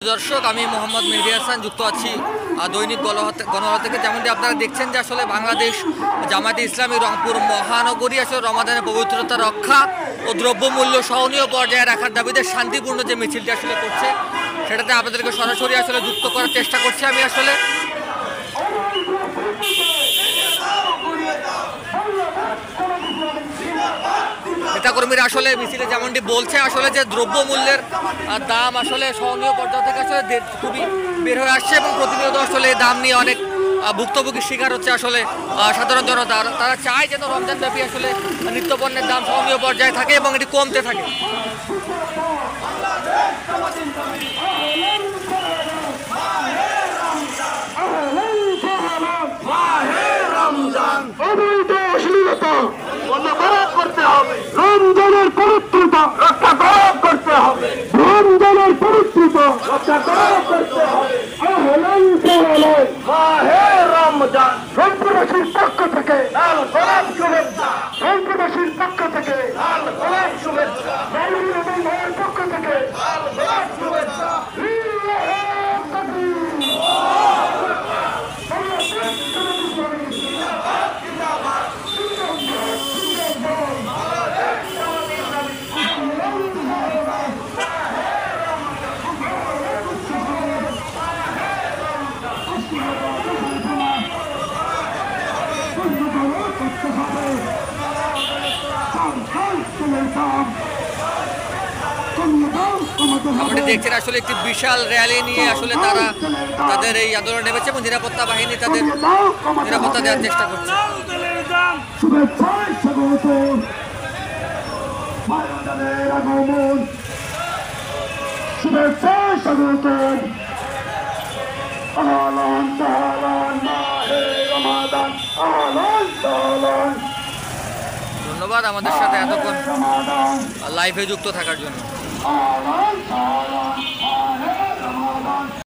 দর্শক, আমি মোহাম্মদ মেহেদী হাসান যুক্ত আছি দৈনিক গণহার থেকে। যেমনটি আপনারা দেখছেন যে আসলে বাংলাদেশ জামায়াতে ইসলামী রংপুর মহানগরী আসলে রমাদানের পবিত্রতা রক্ষা ও দ্রব্যমূল্য সহনীয় পর্যায়ে রাখার দাবিতে শান্তিপূর্ণ যে মিছিলটি আসলে করছে, সেটাতে আপনাদেরকে সরাসরি আসলে যুক্ত করার চেষ্টা করছি আমি। আসলে নেতাকর্মীরা আসলে মিছিলে যেমনটি বলছে আসলে যে দ্রব্যমূল্যের দাম আসলে সহনীয় পর্যায় থেকে আসলে খুবই বের হয়ে আসছে এবং প্রতিনিয়ত আসলে দাম নিয়ে অনেক ভুক্তভোগীর শিকার হচ্ছে আসলে সাধারণ জনতা। তারা চায় যেন রমজানব্যাপী আসলে নিত্যপণ্যের দাম সহনীয় পর্যায়ে থাকে এবং এটি কমতে থাকে। রমজানের পবিত্রতা রক্ষা করতে হবে, রমজানের পবিত্রতা রক্ষা করতে হবে। রমজান রংপুরবাসীর পক্ষ থেকে লাল গোলাপ শুভেচ্ছা, রংপুরবাসীর পক্ষ থেকে লাল গোলাপ শুভেচ্ছা, ভাইয়ের পক্ষ থেকে লাল গোলাপ শুভেচ্ছা। আপনি দেখছেন আসলে একটি বিশাল র্যালি নিয়ে আসলে তারা তাদের এই আন্দোলন নেমেছে এবং নিরাপত্তা বাহিনী তাদের নিরাপত্তা দেওয়ার চেষ্টা করছে। ধন্যবাদ আমাদের সাথে এতক্ষণ লাইভে যুক্ত থাকার জন্য।